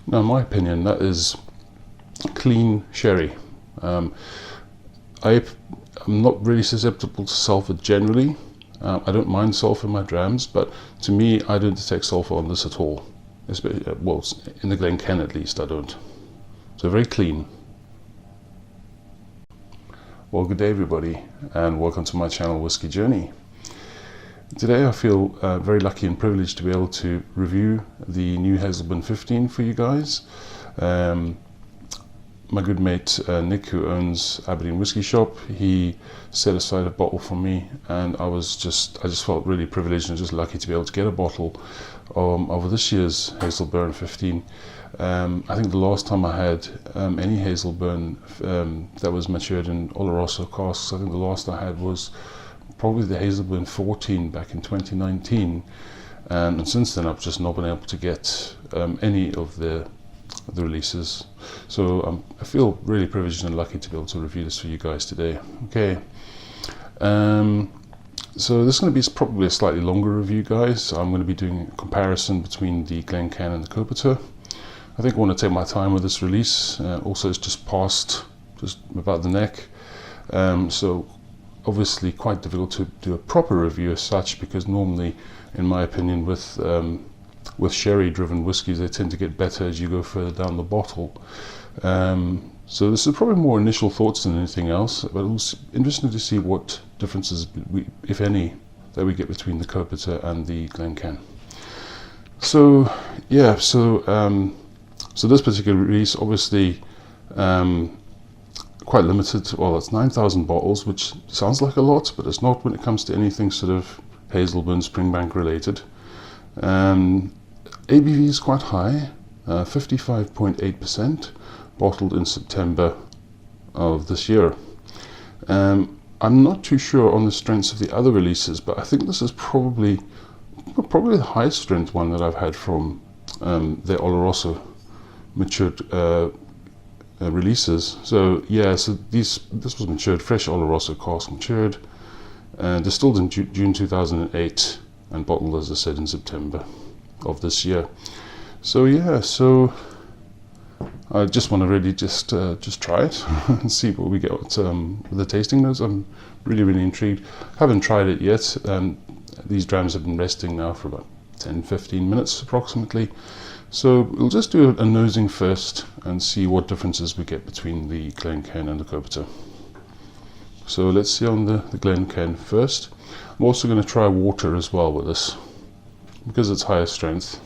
Now, in my opinion, that is clean sherry. I'm not really susceptible to sulfur generally. I don't mind sulfur in my drams, but to me, I don't detect sulfur on this at all. Especially, well, in the Glencairn at least, I don't. So very clean. Well, good day everybody, and welcome to my channel, Whisky Journey. Today I feel very lucky and privileged to be able to review the new Hazelburn 15 for you guys. My good mate Nick, who owns Aberdeen Whisky Shop, he set aside a bottle for me, and I just felt really privileged and just lucky to be able to get a bottle of this year's Hazelburn 15. I think the last time I had any Hazelburn that was matured in Oloroso casks, I think the last I had was probably the Hazelburn 14 back in 2019, and since then I've just not been able to get any of the releases. So I feel really privileged and lucky to be able to review this for you guys today. Okay, so this is going to be probably a slightly longer review, guys. I'm going to be doing a comparison between the Glencairn and the Copita. I think I want to take my time with this release. Also, it's just past, just about the neck, so obviously quite difficult to do a proper review as such, because normally, in my opinion, with sherry-driven whiskies, they tend to get better as you go further down the bottle. So this is probably more initial thoughts than anything else, but it's interesting to see what differences, if any, that we get between the Copita and the Glencairn. So yeah, so this particular release, obviously quite limited. Well, it's 9,000 bottles, which sounds like a lot, but it's not when it comes to anything sort of Hazelburn Springbank related. ABV is quite high, 55.8%, bottled in September of this year. I'm not too sure on the strengths of the other releases, but I think this is probably the highest strength one that I've had from the Oloroso matured releases. So yeah, so this was matured, fresh Oloroso cask matured, distilled in June 2008 and bottled, as I said, in September of this year. So yeah, so I just want to really just try it and see what we get with the tasting notes. I'm really intrigued. Haven't tried it yet. These drams have been resting now for about 10-15 minutes approximately. So we'll just do a nosing first and see what differences we get between the Glencairn and the Copita. So let's see on the Glencairn first. I'm also going to try water as well with this, because it's higher strength.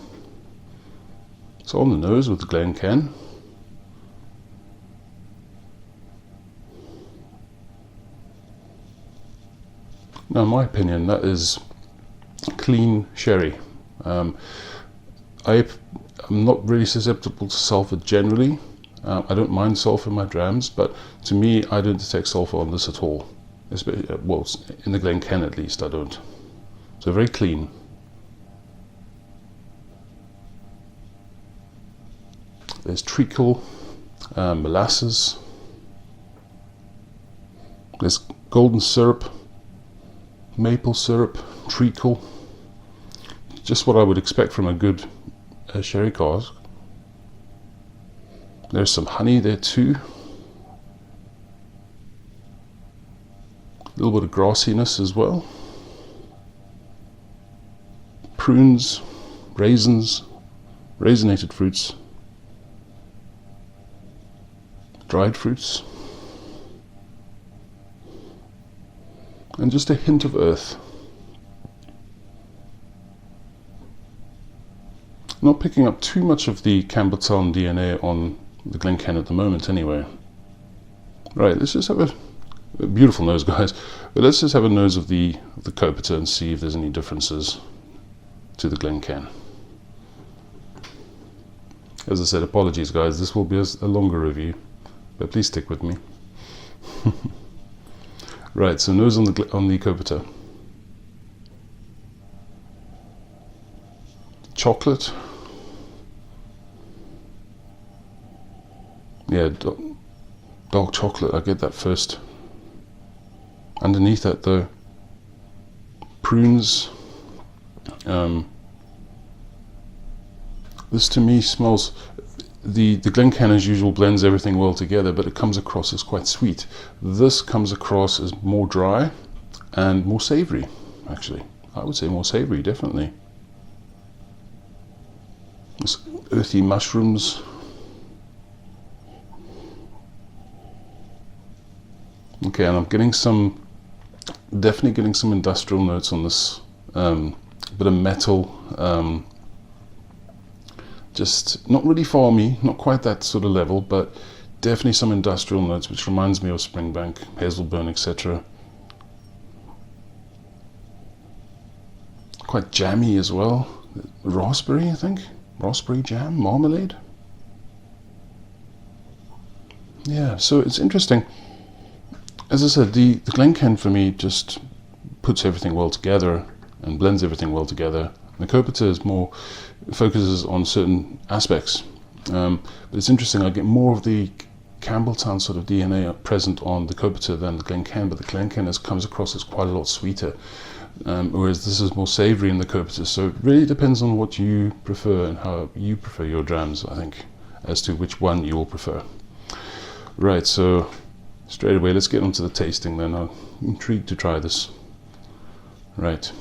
So on the nose with the Glencairn. Now, in my opinion, that is clean sherry. I'm not really susceptible to sulfur generally. I don't mind sulfur in my drams, but to me, I don't detect sulfur on this at all. Especially, well, in the Glencairn at least, I don't. So very clean. There's treacle, molasses. There's golden syrup, maple syrup, treacle. Just what I would expect from a good sherry cask. There's some honey there too. A little bit of grassiness as well. Prunes, raisins, raisinated fruits, dried fruits, and just a hint of earth. Not picking up too much of the Campbeltown DNA on the Glencairn at the moment anyway. Right, let's just have a beautiful nose, guys, but let's just have a nose of the Copita and see if there's any differences to the Glencairn. As I said, apologies guys, this will be a longer review, but please stick with me. Right, so nose on the Copita. Chocolate. Yeah, dark chocolate, I get that first. Underneath that though, prunes. This to me smells, the Glencairn as usual blends everything well together, but it comes across as quite sweet. This comes across as more dry and more savoury, actually. I would say more savoury, definitely. This earthy mushrooms. Okay, and I'm getting definitely getting some industrial notes on this. Bit of metal, just not really farmy, not quite that sort of level, but definitely some industrial notes, which reminds me of Springbank, Hazelburn, etc. Quite jammy as well. Raspberry, I think. Raspberry jam, marmalade. Yeah, so it's interesting. As I said, the Glencairn for me just puts everything well together and blends everything well together. The Copita is more focuses on certain aspects, but it's interesting. I get more of the Campbeltown sort of DNA present on the Copita than the Glencairn, but the Glencairn comes across as quite a lot sweeter, whereas this is more savoury in the Copita. So it really depends on what you prefer and how you prefer your drams, I think, as to which one you will prefer. Right, so straight away, let's get on to the tasting then. I'm intrigued to try this. Right.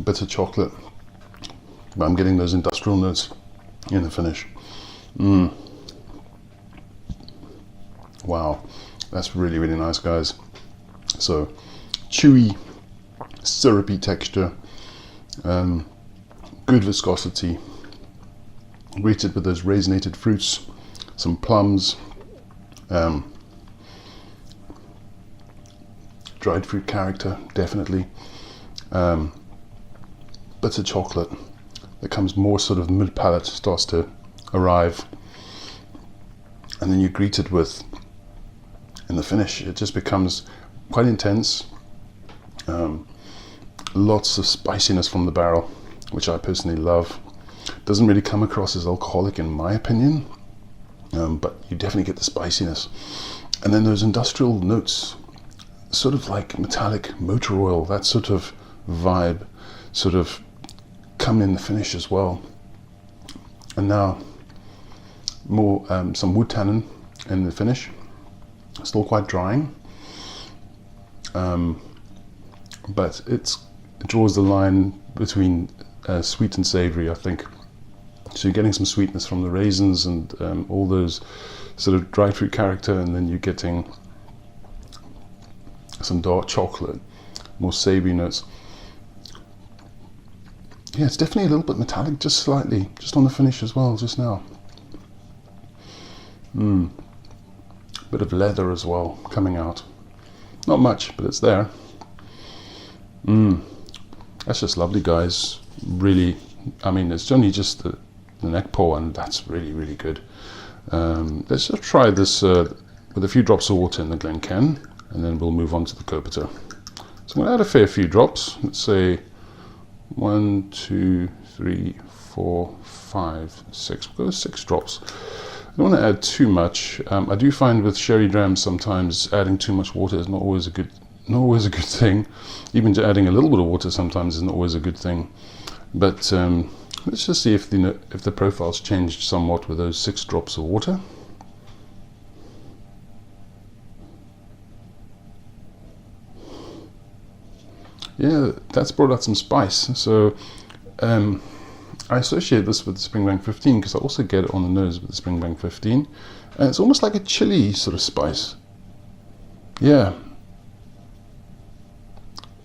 Bitter chocolate, but I'm getting those industrial notes in the finish. Wow, that's really, really nice, guys. So chewy, syrupy texture, good viscosity, greeted with those raisinated fruits, some plums, dried fruit character, definitely. Bitter chocolate that comes more sort of mid-palate, starts to arrive, and then you're greeted with, in the finish, it just becomes quite intense. Lots of spiciness from the barrel, which I personally love. Doesn't really come across as alcoholic in my opinion, but you definitely get the spiciness. And then those industrial notes, sort of like metallic motor oil, that sort of vibe, sort of come in the finish as well. And now more some wood tannin in the finish, still quite drying, but it draws the line between sweet and savoury, I think. So you're getting some sweetness from the raisins and all those sort of dried fruit character, and then you're getting some dark chocolate, more savoury notes. Yeah, it's definitely a little bit metallic, just slightly, just on the finish as well, just now. Bit of leather as well, coming out. Not much, but it's there. That's just lovely, guys. Really, I mean, it's only just the neck pour, and that's really, really good. Let's just try this with a few drops of water in the Glencairn, and then we'll move on to the Copita. So I'm going to add a fair few drops. Let's say 1, 2, 3, 4, 5, 6. We'll go with 6 drops. I don't want to add too much. I do find with sherry drams sometimes adding too much water is not always a good thing. Even adding a little bit of water sometimes is not always a good thing. But let's just see if the profile's changed somewhat with those 6 drops of water. Yeah, that's brought out some spice. So I associate this with the Springbank 15 because I also get it on the nose with the Springbank 15. And it's almost like a chili sort of spice. Yeah.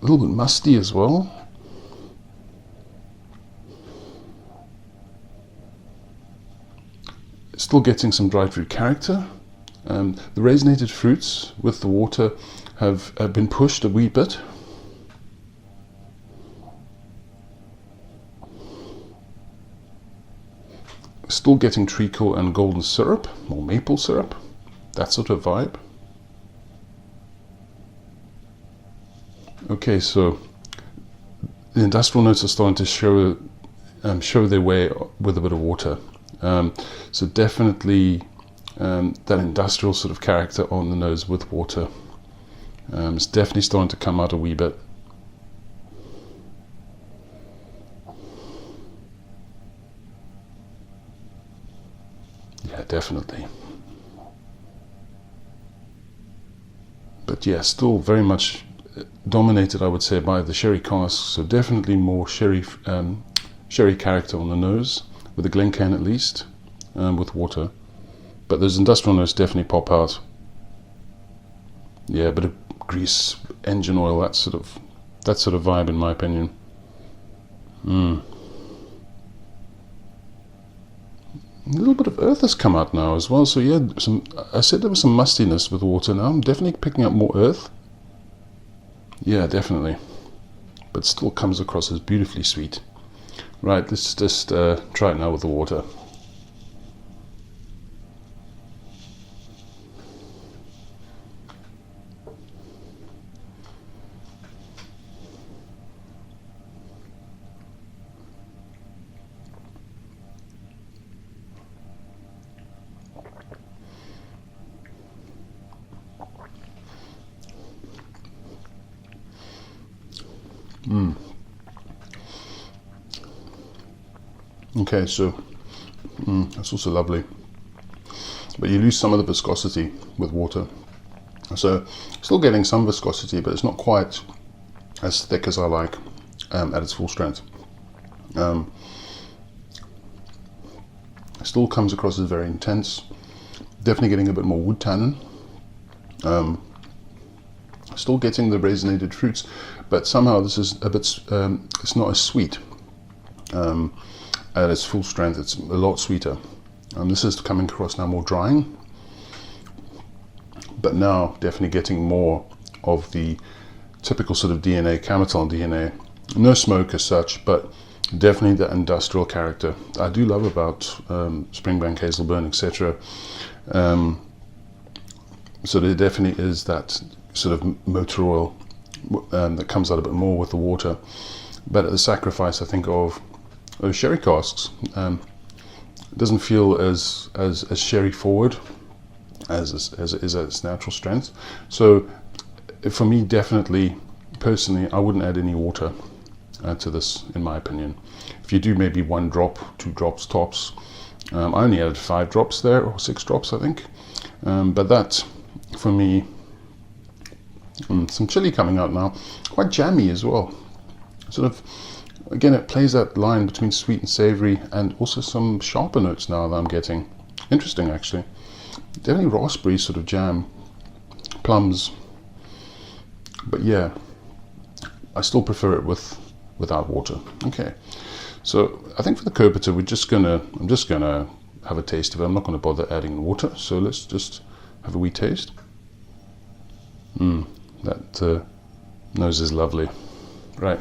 A little bit musty as well. Still getting some dried fruit character. The raisinated fruits with the water have been pushed a wee bit. Still getting treacle and golden syrup, or maple syrup, that sort of vibe. Okay, so the industrial notes are starting to show their way with a bit of water. So definitely that industrial sort of character on the nose with water. It's definitely starting to come out a wee bit. Yeah, definitely. But yeah, still very much dominated, I would say, by the sherry cask. So definitely more sherry character on the nose, with the Glencairn at least, with water. But those industrial notes definitely pop out. Yeah, a bit of grease, engine oil, that sort of vibe, in my opinion. A little bit of earth has come out now as well. So yeah, I said there was some mustiness with water. Now I'm definitely picking up more earth. Yeah, definitely. But still comes across as beautifully sweet. Right, let's just try it now with the water. Okay, so that's also lovely, but you lose some of the viscosity with water. So still getting some viscosity, but it's not quite as thick as I like at its full strength. Still comes across as very intense. Definitely getting a bit more wood tannin. Still getting the raisinated fruits, but somehow this is a bit, it's not as sweet. At its full strength, it's a lot sweeter. This is coming across now more drying, but now definitely getting more of the typical sort of DNA, Campbeltown DNA. No smoke as such, but definitely the industrial character I do love about Springbank, Hazelburn, etc. So there definitely is that sort of motor oil that comes out a bit more with the water, but at the sacrifice, I think, of those sherry casks. It doesn't feel as sherry forward as it is at its natural strength. So for me, definitely, personally, I wouldn't add any water to this, in my opinion. If you do, maybe 1 drop, 2 drops tops. I only added 5 drops there, or 6 drops, I think. But that, for me, some chili coming out now, quite jammy as well. Sort of, again, it plays that line between sweet and savory, and also some sharper notes now that I'm getting. Interesting, actually. Definitely raspberry sort of jam, plums. But yeah, I still prefer it without water. Okay, so I think for the Copita, I'm just gonna have a taste of it. I'm not gonna bother adding water. So let's just have a wee taste. That nose is lovely. Right.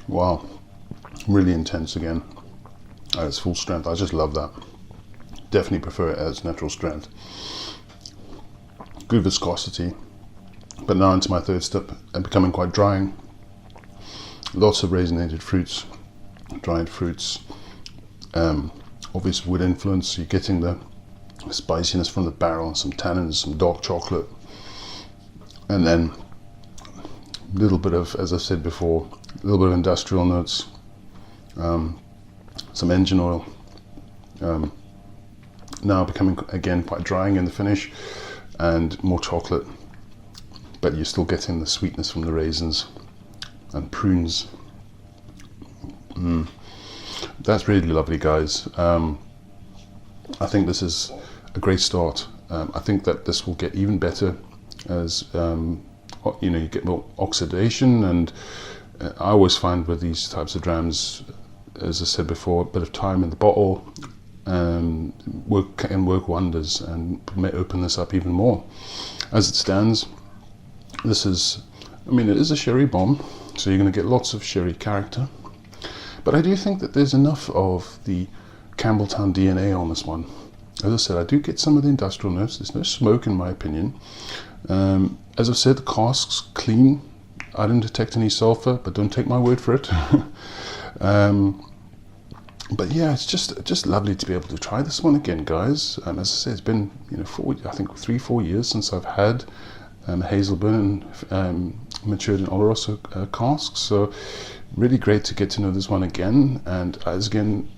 Wow, really intense again at its full strength. I just love that. Definitely prefer it at its natural strength. Good viscosity, but now into my third step and becoming quite drying. Lots of raisinated fruits, dried fruits, obvious wood influence. You're getting the spiciness from the barrel, some tannins, some dark chocolate, and then a little bit of, as I said before, a little bit of industrial notes, some engine oil. Now becoming again quite drying in the finish, and more chocolate. but you're still getting the sweetness from the raisins and prunes. That's really lovely, guys. I think this is a great start. I think that this will get even better as you get more oxidation, and I always find with these types of drams, as I said before, a bit of time in the bottle can work wonders and may open this up even more. As it stands, this is, it is a sherry bomb, so you're going to get lots of sherry character, but I do think that there's enough of the Campbeltown DNA on this one. As I said, I do get some of the industrial notes. There's no smoke in my opinion. As I said, the cask's clean. I didn't detect any sulfur, but don't take my word for it. But yeah, it's just lovely to be able to try this one again, guys. As I said, it's been 3-4 years since I've had Hazelburn matured in Oloroso casks. So really great to get to know this one again. And again,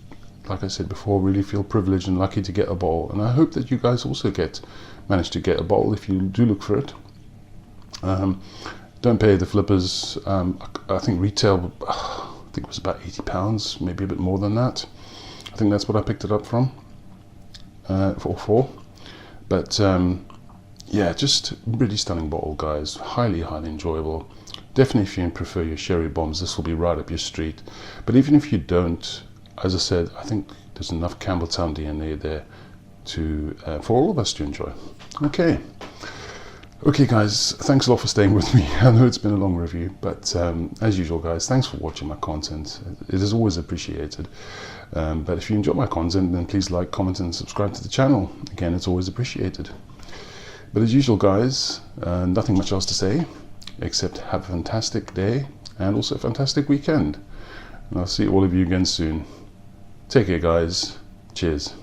like I said before, really feel privileged and lucky to get a bottle. And I hope that you guys also manage to get a bottle if you do look for it. Don't pay the flippers. I think retail, it was about £80, maybe a bit more than that. I think that's what I picked it up from, for. But yeah, just really stunning bottle, guys. Highly enjoyable. Definitely if you prefer your sherry bombs, this will be right up your street. But even if you don't, as I said, I think there's enough Campbeltown DNA there for all of us to enjoy. Okay guys, thanks a lot for staying with me. I know it's been a long review, but as usual guys, thanks for watching my content. It is always appreciated. But if you enjoy my content, then please like, comment and subscribe to the channel. Again, it's always appreciated. But as usual guys, nothing much else to say, except have a fantastic day and also a fantastic weekend. And I'll see all of you again soon. Take care guys. Cheers.